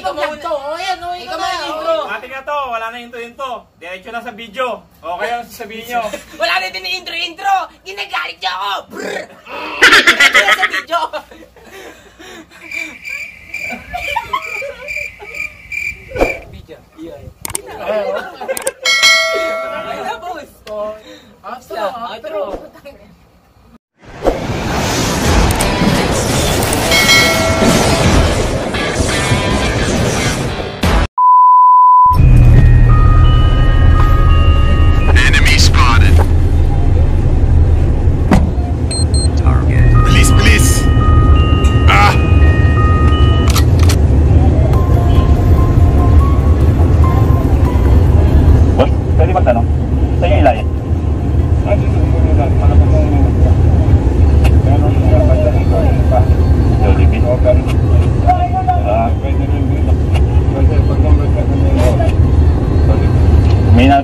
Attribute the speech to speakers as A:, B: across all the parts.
A: ikaw mauna. O yan, o ikaw na intro.
B: Matik na to, wala na intro. Diretso na sa video. O kayo sasabihin nyo.
A: Wala na din intro. Ginagalit niyo ako. Diretso na sa video. Video. Iyan. Ay na, boss. Outro.
C: May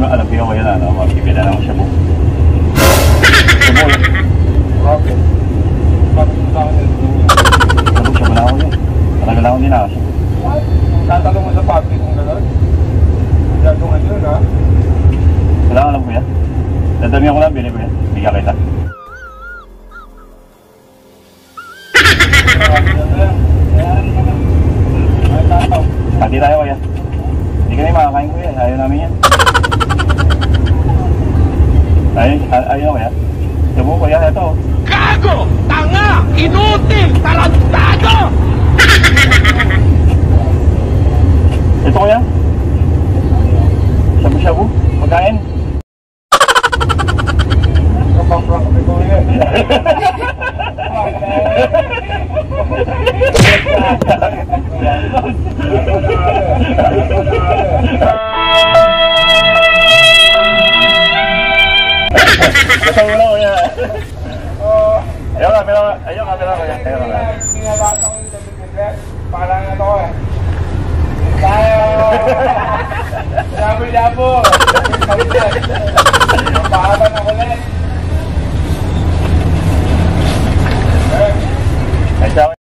C: alam ko yan ano, magpipila lang siya po. Bakit? Bakit mo sa akin yun? Sabog siya muna ako yun. Talaga lang ako din ako siya. Tatanong mo sa public kung gano'n? Gagawin yun ha? Wala ka lang po yan. Dadami ako lang, bili ko yan. Bigyan kita. Pati tayo kaya. Hindi kami makakain ko yan. Ayaw namin yan. Ayaw kaya? Sabi ko kaya ito.
D: Gago! Tanga! Inutil! Tarantado!
C: Ito kaya? Shabu-shabu? Pagkain? Kapang-prank kami ko yan. Ito mo lang kaya. Ayaw ka kaya. Sinabata ko yung David Negret. Parang na to eh. Tayo! Labo-labo! Mapahaban ako ulit. Ay, siya.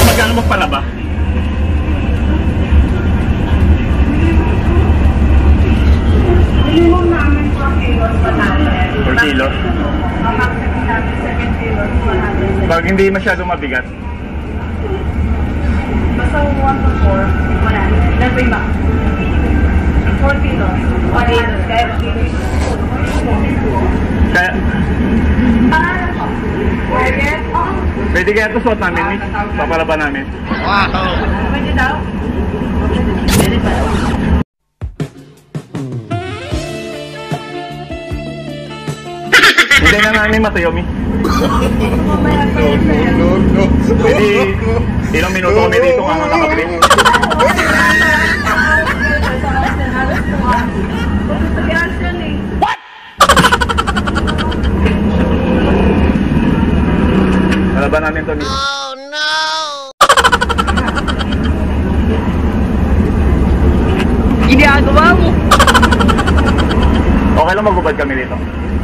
C: Magkano magpalaba?
E: Minimum namin 4 kilos 100.
C: 4 kilos?
E: Ang maximum namin 7 kilos 100.
C: Pag hindi masyadong mabigat?
E: Basta 1 to 4, 100. That's way back. 4 kilos 100. Kaya
C: Kaya?
E: pangalan ko. Target?
C: Pwede kaya ito suot namin, Miss? Papalaba namin.
D: Wow!
E: Pwede daw? Pwede ba?
C: Hindi na namin matuyo, Miss. Pwede ilang minuto kami dito nga nakakapit.
E: What?
C: Palaban namin ito, Miss.
D: Oh no!
A: Ginagawa mo.
C: Okay lang magubad kami dito.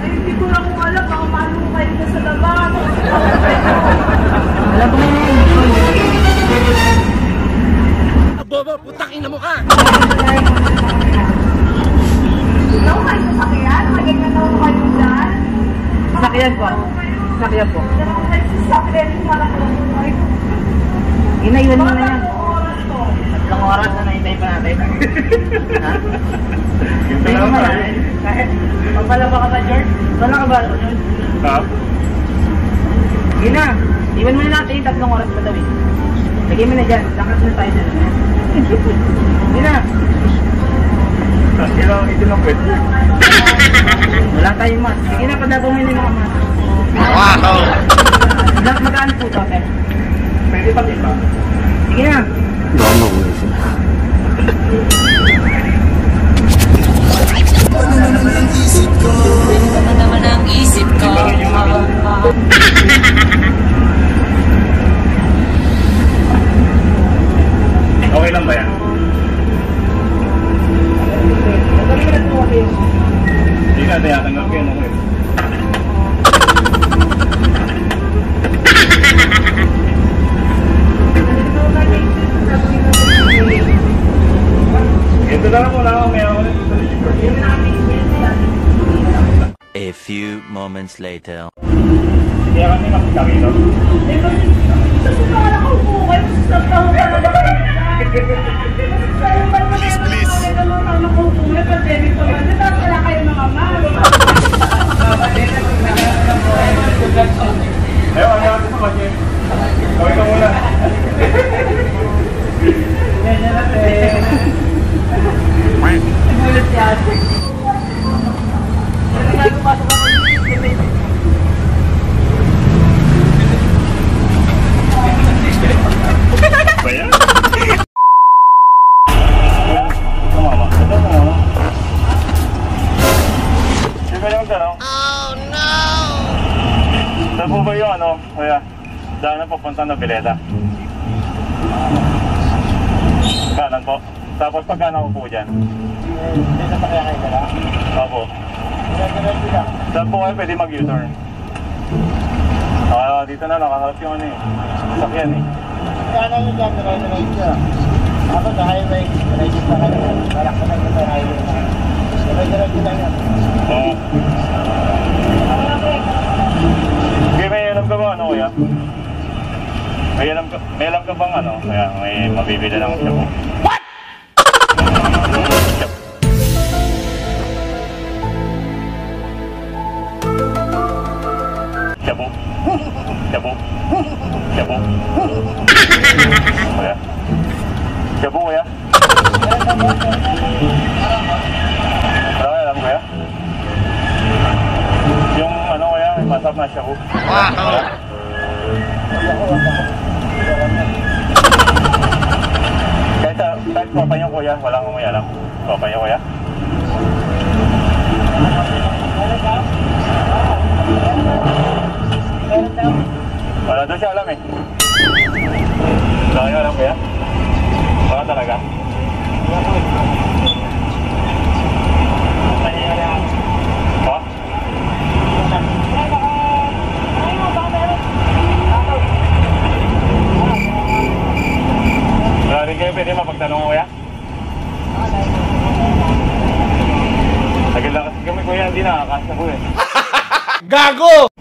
E: Ay, hindi ko lang alam. Baka maano ko kayo na sa laban.
A: Alam mo. Bobo, putakin na mo ka.
E: Ikaw kayo sa sakyan? Magaganyan na ako kayo dyan?
A: Sakyan po. Sakyan po.
E: Sakyan yung parang kayo.
A: Inaiwan mo na yan.
E: Oras ko.
A: Tatlong oras na naintay pa natin. Ha?
C: Ito na naman.
A: Magpalaba ka ba, George? Wala ka ba, George?
C: Ha?
A: Sige na. Iwan mo na natin 3 oras pa daw eh. Lagay mo na dyan. Lakas na tayo dyan. Sige na.
C: Ito lang pwede.
A: Wala tayong mat. Sige na, padagawin yung mga mat.
D: Wow!
A: Magkano po ito, okay?
C: Pwede pa iba.
A: Sige na.
F: Ano naman ang isip
B: ba yan? Hindi ka tayatanggap ko yun ako eh. Ito na lang muna ako, may ako na sa liver.
F: A few moments later.
B: Hindi kami makikakito.
E: Please, please.
B: Ayaw, ayaw ako sa kanya. Kawin ka muna.
A: Yan natin. Nagulat si ate. Nagpasok ako dito.
B: Ba yan? Tumama. Ito mo. Sige yung tanong.
D: Oh no!
B: Saan po ba yung ano? Kaya, daan na papunta na Pileta. Kanan po. Tapos pagkana ko po dyan.
C: Hindi na pakiyakay ka lang.
B: Opo.
C: Diretso lang.
B: Saan po kayo pwede mag-U-turn? Dito na nakaharap yung ano eh. Sakyan eh.
C: Kaya nyo dyan, diretso. Ako sa highway, diretso pa kayo. Balak ko na yung highway na. Diretso lang yan.
B: Oo. Okay, may alam ka ba ano kuya? May alam ka bang ano? Kaya may mabibili lang siya po. What? Shabu. Shabu. Shabu. Kuya. Shabu kuya. Wala alam kuya? Yung ano kuya, masap na shabu.
D: Wow!
B: Kahit papa niyo kuya, walang may alam. Papa niyo kuya? Wala doon siya alam eh. Wala kayo alam kuya? Wala talaga? Ha? Wala rin kayo pwede mapagtanong kuya? Tagal lang kasi kami kuya, hindi nakakasya ko eh.
D: Gago!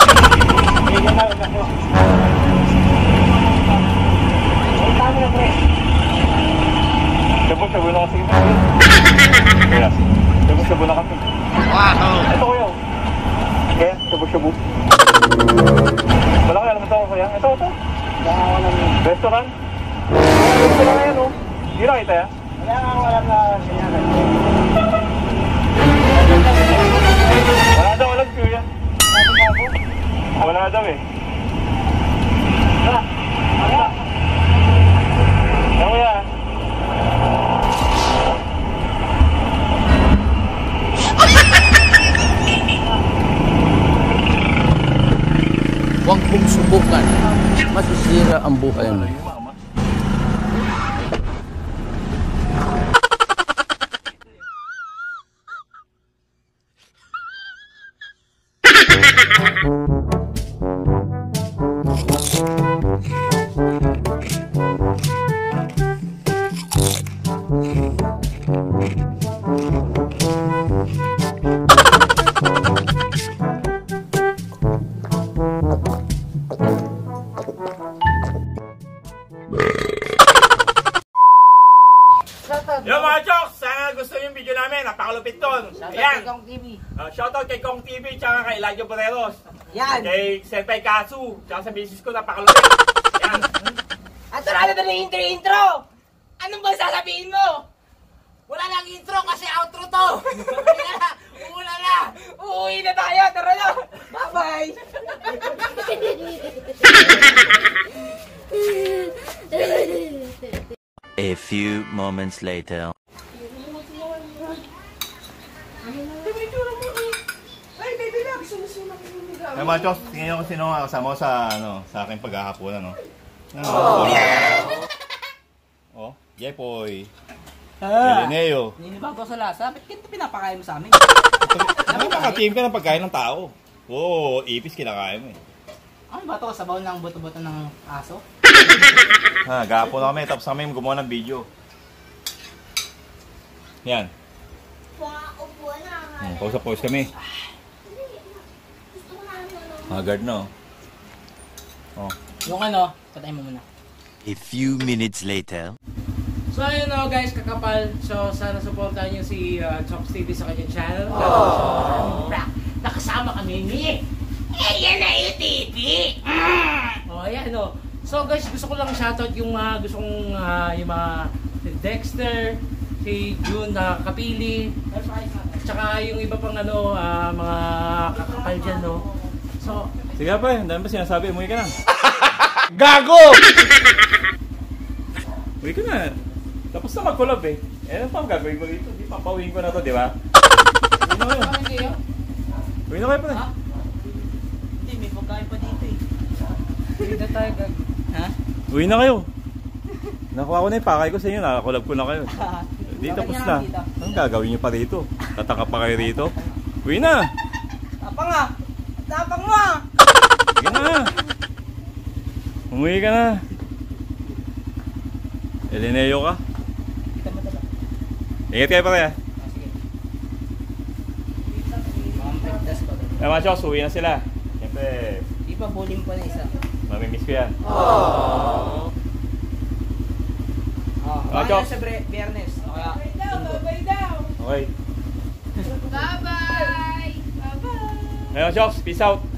B: Sabon-sabon na kasi ito. Kuya, sabon-sabon na kasi.
D: Wow!
B: Ito kuya. Kaya, sabon-sabon. Wala kaya naman ito kuya. Ito. Restaurant? Restaurant na yan oh. Hindi nakita yan?
C: Wala nga ako alam na sinyagan.
B: Wala daw alam kuya. Wala daw eh. Ano kuya?
G: Huwag mong subukan. Masisira ang buhay mo.
B: Yo mga Chokes! Sana gusto yung video namin. Napakalupit ton. Ayan. Shoutout kay Kong TV tsaka kay Elijah Boreros.
A: Yan.
B: Kay Senpai Kasu. Tsaka sa misis ko napakalupit. Ayan.
A: At sarado na yung intro! Anong ba sasabihin mo? Wala lang intro kasi outro to! Wala na! Uuwi na tayo! Tara na! Bye-bye!
F: A few moments later.
B: Ay mga Chokes, tingnan nyo kung sino nga kasama ko sa, sa aking paghahaponan, no? Oh, Jepoy,
A: Ah.
B: Elineo.
A: Ninibago sa lasa. Ba't ganito pinapakain mo sa amin?
B: Nakaka-team ka ng pagkain ng tao. Oo, ipis kinakain mo eh.
A: Ano ba ito? Sabaw ng buto-buto ng aso?
B: Ha, gapo na kami, tapos kami gumawa ng video. Yan. Pause kami. Haggard na oh.
A: Yung ano, patay mo muna.
F: A few minutes later.
A: So ayun o guys, kakapal. So sana supportahan nyo si Chops TV sa kanyang channel. Nakasama kami ni Ayan TV! O ayan o. So guys, gusto ko lang shoutout yung mga gustong yung mga si Dexter, si June Kapili, tsaka yung iba pang ano, mga kakapal dyan no. So,
B: Sige pa, ang dami pa sinasabi, umuwi ka na.
D: Gago!
B: Uwi ka na. Tapos na mag-collab eh. Ano pa ang gagawin ko dito? Di papawin ko na to, di ba? Uwi na kayo.
A: hindi yun?
B: Uwi na kayo pa
A: Ha? Hindi, may pagkain pa dito eh. Hindi na tayo gag... Ha?
B: Uwi na kayo. Nakuha ko na yung pakay ko sa inyo, nakakolab ko na kayo. Di tapos na. Anong gagawin nyo pa dito? Tataka pa kayo dito? Uwi na!
A: Tapang nga! Tapang mo ah!
B: Sige na! Umuwi ka na! Elineo ka?
A: Kita mo dala.
B: Ingat kayo pa kaya.
A: Sige. Pagtas ko.
B: Eh mga Chos, uwi na sila. Siyempre,
A: Di pa bowling pa na isa.
B: mamimiss ko yan.
A: Oh,
B: Ah,
A: baka
B: Chok.
A: sa Biyernes. O kaya, Linggo.
B: Okay.
E: Bye-bye! Bye-bye!
B: Ngayon Chos, peace out!